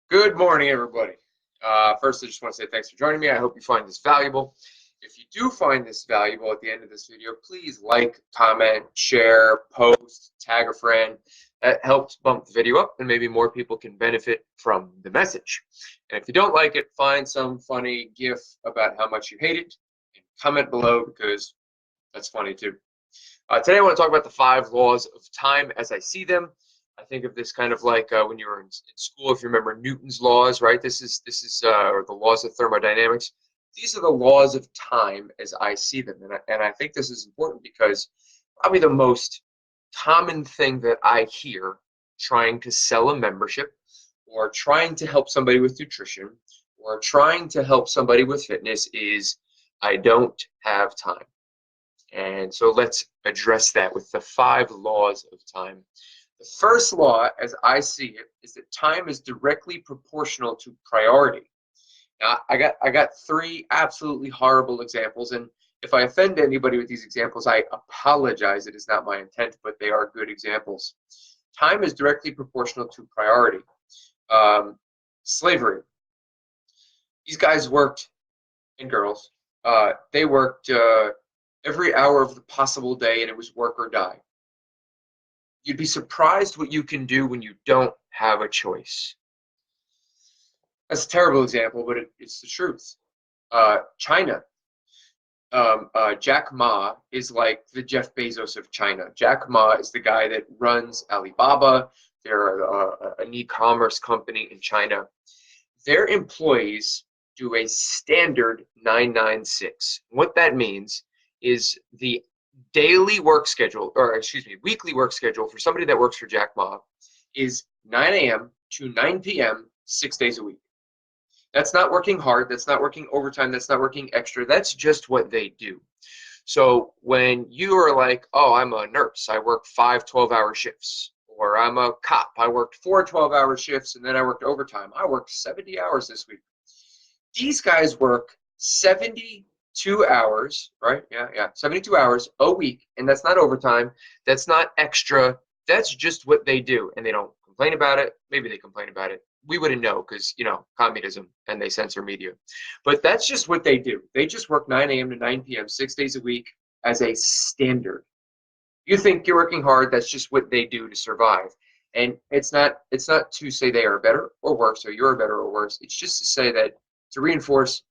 Good morning, everybody. First, I just want to say thanks for joining me. I hope you find this valuable. If you do find this valuable at the end of this video, please like, comment, share, post, tag a friend. That helps bump the video up, and maybe more people can benefit from the message. And if you don't like it, find some funny GIF about how much you hate it and comment below because that's funny too. Today I want to talk about the 5 laws of time as I see them. I think of this kind of like when you were in school, if you remember Newton's laws, right? This is or the laws of thermodynamics. These are the laws of time as I see them, and I think this is important because probably the most common thing that I hear trying to sell a membership, or trying to help somebody with nutrition, or trying to help somebody with fitness is, I don't have time. And so let's address that with the 5 laws of time. The first law, as I see it, is that time is directly proportional to priority. Now, I got 3 absolutely horrible examples, and if I offend anybody with these examples, I apologize. It is not my intent, but they are good examples. Time is directly proportional to priority. Slavery. These guys worked, and girls, they worked every hour of the possible day, and it was work or die. You'd be surprised what you can do when you don't have a choice. That's a terrible example, but it's the truth. China. Jack Ma is like the Jeff Bezos of China. Jack Ma is the guy that runs Alibaba. They're an e-commerce company in China. Their employees do a standard 996. What that means is the daily work schedule, or excuse me, weekly work schedule for somebody that works for Jack Ma is 9 a.m. to 9 p.m. 6 days a week. That's not working hard. That's not working overtime. That's not working extra. That's just what they do. So when you are like, oh, I'm a nurse, I work 5 12-hour shifts, or I'm a cop, I worked 4 12-hour shifts and then I worked overtime. I worked 70 hours this week. These guys work 72 hours, right? Yeah, 72 hours a week, and that's not overtime. That's not extra. That's just what they do, and they don't complain about it. Maybe they complain about it. We wouldn't know because, communism and they censor media. But that's just what they do. They just work 9 a.m. to 9 p.m. 6 days a week as a standard. You think you're working hard, that's just what they do to survive. And it's not to say they are better or worse, or you're better or worse. It's just to say that, to reinforce,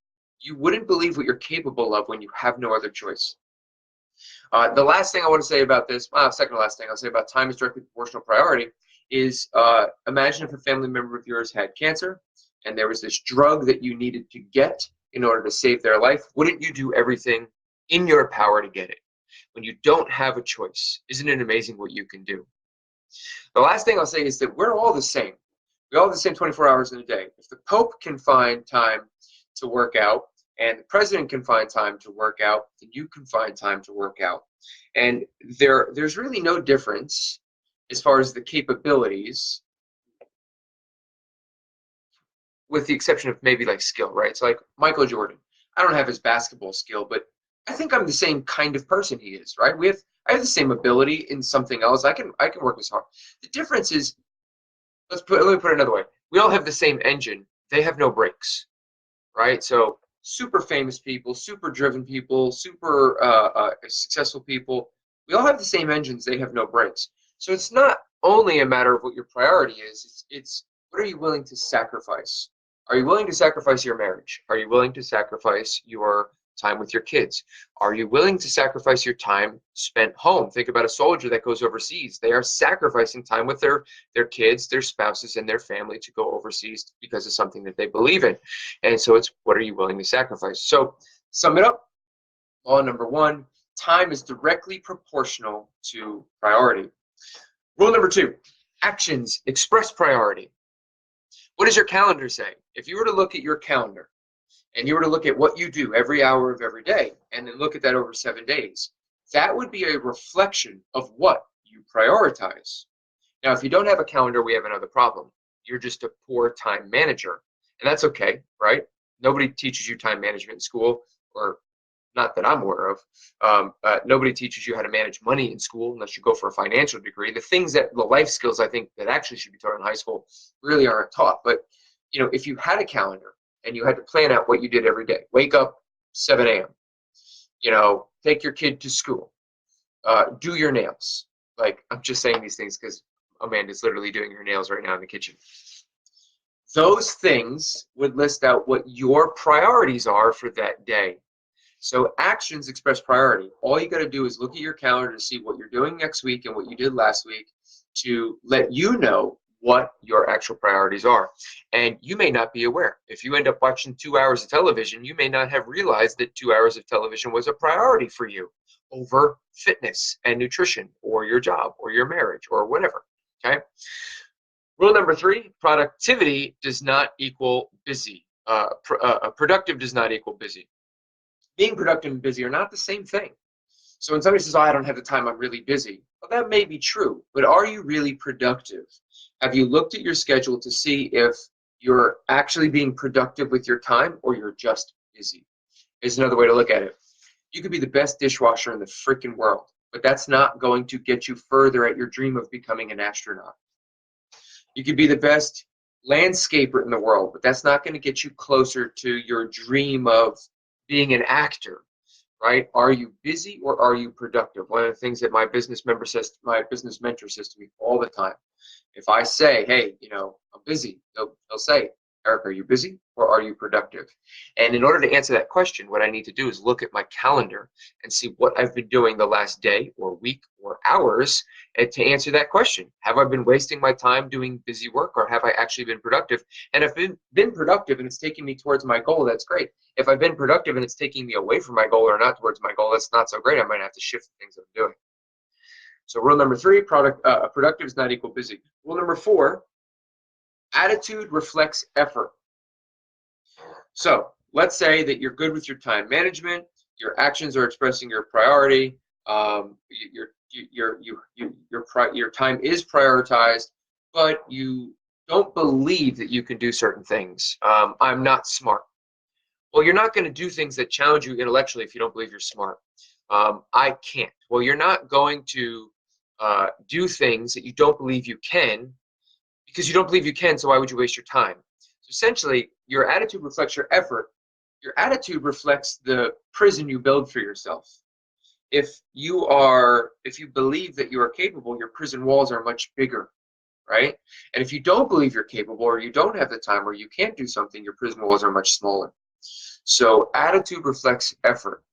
you wouldn't believe what you're capable of when you have no other choice. The last thing I want to say about this, second to last thing I'll say about time is directly proportional priority, is imagine if a family member of yours had cancer and there was this drug that you needed to get in order to save their life. Wouldn't you do everything in your power to get it when you don't have a choice? Isn't it amazing what you can do? The last thing I'll say is that we're all the same. We all have the same 24 hours in a day. If the Pope can find time to work out and the president can find time to work out, then you can find time to work out. And there's really no difference as far as the capabilities, with the exception of maybe like skill, right? So like Michael Jordan, I don't have his basketball skill, but I think I'm the same kind of person he is, right? I have the same ability in something else. I can work as hard. The difference is, let me put it another way. We all have the same engine. They have no brakes, right? So super famous people, super driven people, super successful people, we all have the same engines. They have no brakes. So it's not only a matter of what your priority is. It's what are you willing to sacrifice? Are you willing to sacrifice your marriage? Are you willing to sacrifice your time with your kids? Are you willing to sacrifice your time spent home? Think about a soldier that goes overseas. They are sacrificing time with their kids, their spouses, and their family to go overseas because of something that they believe in. And so it's, what are you willing to sacrifice? So sum it up. Law number 1, time is directly proportional to priority. Rule number 2, actions express priority. What does your calendar say? If you were to look at your calendar and you were to look at what you do every hour of every day and then look at that over 7 days, that would be a reflection of what you prioritize. Now, if you don't have a calendar, we have another problem. You're just a poor time manager, and that's okay, right? Nobody teaches you time management in school, or not that I'm aware of. Nobody teaches you how to manage money in school unless you go for a financial degree. The life skills I think that actually should be taught in high school really aren't taught. But if you had a calendar and you had to plan out what you did every day, wake up 7 a.m., take your kid to school, do your nails. Like, I'm just saying these things because Amanda's literally doing her nails right now in the kitchen. Those things would list out what your priorities are for that day. So actions express priority. All you got to do is look at your calendar to see what you're doing next week and what you did last week to let you know what your actual priorities are. And you may not be aware. If you end up watching 2 hours of television, you may not have realized that 2 hours of television was a priority for you over fitness and nutrition or your job or your marriage or whatever. Okay. Rule number 3, productivity does not equal busy. Productive does not equal busy. Being productive and busy are not the same thing. So when somebody says, oh, I don't have the time, I'm really busy. Well, that may be true, but are you really productive? Have you looked at your schedule to see if you're actually being productive with your time or you're just busy? Is another way to look at it. You could be the best dishwasher in the freaking world, but that's not going to get you further at your dream of becoming an astronaut. You could be the best landscaper in the world, but that's not going to get you closer to your dream of being an actor, right? Are you busy or are you productive? One of the things that my business mentor says to me all the time, if I say, hey, I'm busy, they'll say, Eric, are you busy or are you productive? And in order to answer that question, what I need to do is look at my calendar and see what I've been doing the last day or week or hours to answer that question. Have I been wasting my time doing busy work or have I actually been productive? And if I've been productive and it's taking me towards my goal, that's great. If I've been productive and it's taking me away from my goal or not towards my goal, that's not so great. I might have to shift the things that I'm doing. So rule number 3, productive is not equal busy. Rule number 4, attitude reflects effort. So let's say that you're good with your time management, your actions are expressing your priority, your time is prioritized, but you don't believe that you can do certain things. I'm not smart. Well, you're not going to do things that challenge you intellectually if you don't believe you're smart. I can't. Well, you're not going to do things that you don't believe you can because you don't believe you can, so why would you waste your time? So essentially, your attitude reflects your effort. Your attitude reflects the prison you build for yourself. If you believe that you are capable, your prison walls are much bigger, right? And if you don't believe you're capable or you don't have the time or you can't do something, your prison walls are much smaller. So attitude reflects effort.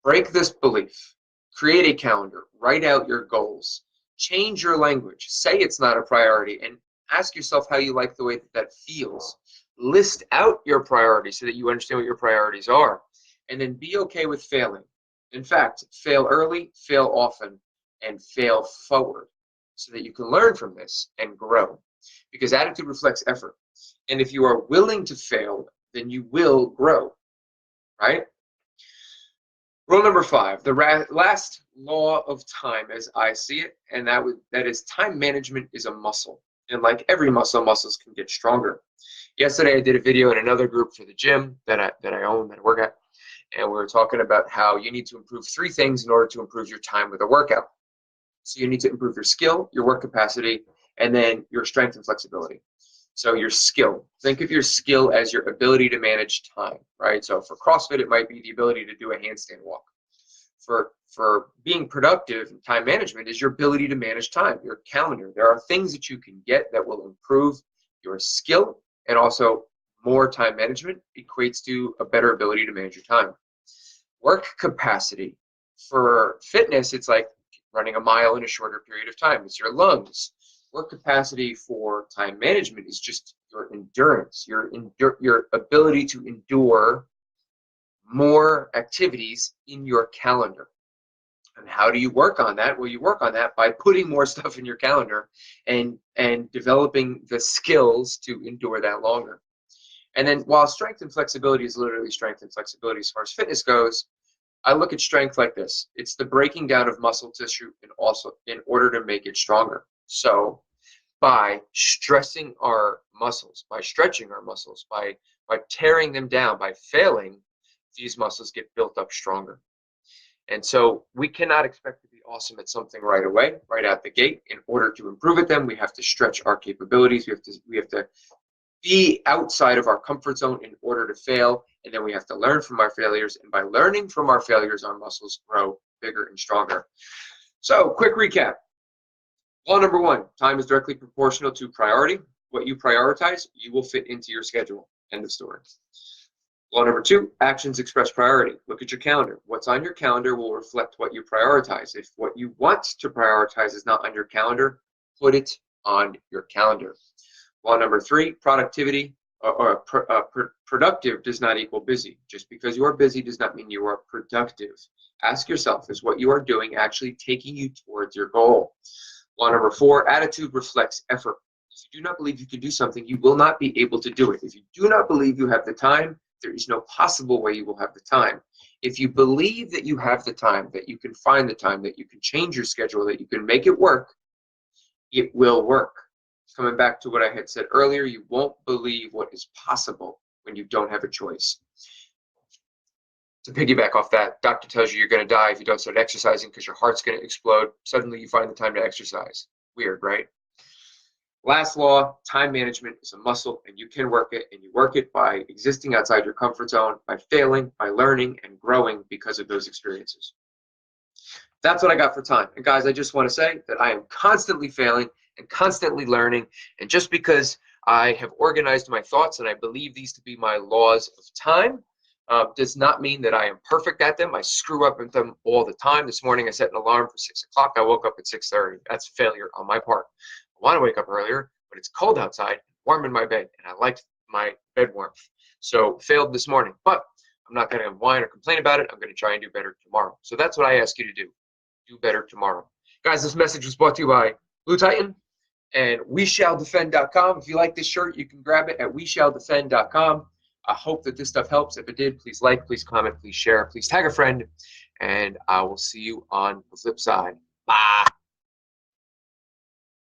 Break this belief. Create a calendar. Write out your goals. Change your language. Say it's not a priority and ask yourself how you like the way that feels. List out your priorities so that you understand what your priorities are. And then be okay with failing. In fact, fail early, fail often, and fail forward so that you can learn from this and grow. Because attitude reflects effort. And if you are willing to fail, then you will grow, right? Rule number 5, the last law of time as I see it, and that is time management is a muscle. And like every muscle, muscles can get stronger. Yesterday I did a video in another group for the gym that I own, that I work at, and we were talking about how you need to improve 3 things in order to improve your time with a workout. So you need to improve your skill, your work capacity, and then your strength and flexibility. So your skill, think of your skill as your ability to manage time, right? So for CrossFit, it might be the ability to do a handstand walk. For being productive, time management is your ability to manage time, your calendar. There are things that you can get that will improve your skill, and also more time management equates to a better ability to manage your time. Work capacity. For fitness, it's like running a mile in a shorter period of time. It's your lungs. Work capacity for time management is just your endurance, your ability to endure more activities in your calendar. And how do you work on that? Well, you work on that by putting more stuff in your calendar and developing the skills to endure that longer. And then while strength and flexibility is literally strength and flexibility as far as fitness goes, I look at strength like this. It's the breaking down of muscle tissue and also in order to make it stronger. So by stressing our muscles, by stretching our muscles, by tearing them down, by failing, these muscles get built up stronger. And so we cannot expect to be awesome at something right away, right out the gate. In order to improve at them, we have to stretch our capabilities. We have to be outside of our comfort zone in order to fail. And then we have to learn from our failures. And by learning from our failures, our muscles grow bigger and stronger. So, quick recap. Law number one, time is directly proportional to priority. What you prioritize, you will fit into your schedule. End of story. Law number two, actions express priority. Look at your calendar. What's on your calendar will reflect what you prioritize. If what you want to prioritize is not on your calendar, put it on your calendar. Law number three, productivity productive does not equal busy. Just because you are busy does not mean you are productive. Ask yourself, is what you are doing actually taking you towards your goal? Law number four, attitude reflects effort. If you do not believe you can do something, you will not be able to do it. If you do not believe you have the time, there is no possible way you will have the time. If you believe that you have the time, that you can find the time, that you can change your schedule, that you can make it work, it will work. Coming back to what I had said earlier, you won't believe what is possible when you don't have a choice. To piggyback off that, doctor tells you you're going to die if you don't start exercising because your heart's going to explode. Suddenly you find the time to exercise. Weird, right? Last law, time management is a muscle and you can work it, and you work it by existing outside your comfort zone, by failing, by learning and growing because of those experiences. That's what I got for time. And guys, I just want to say that I am constantly failing and constantly learning. And just because I have organized my thoughts and I believe these to be my laws of time, does not mean that I am perfect at them. I screw up at them all the time. This morning I set an alarm for 6 o'clock. I woke up at 6:30. That's failure on my part. I want to wake up earlier, but it's cold outside, warm in my bed, and I like my bed warmth. So failed this morning, but I'm not going to whine or complain about it. I'm going to try and do better tomorrow. So that's what I ask you to do. Do better tomorrow. Guys, this message was brought to you by Blue Titan and WeShallDefend.com. If you like this shirt, you can grab it at WeShallDefend.com. I hope that this stuff helps. If it did, please like, please comment, please share, please tag a friend, and I will see you on the flip side. Bye.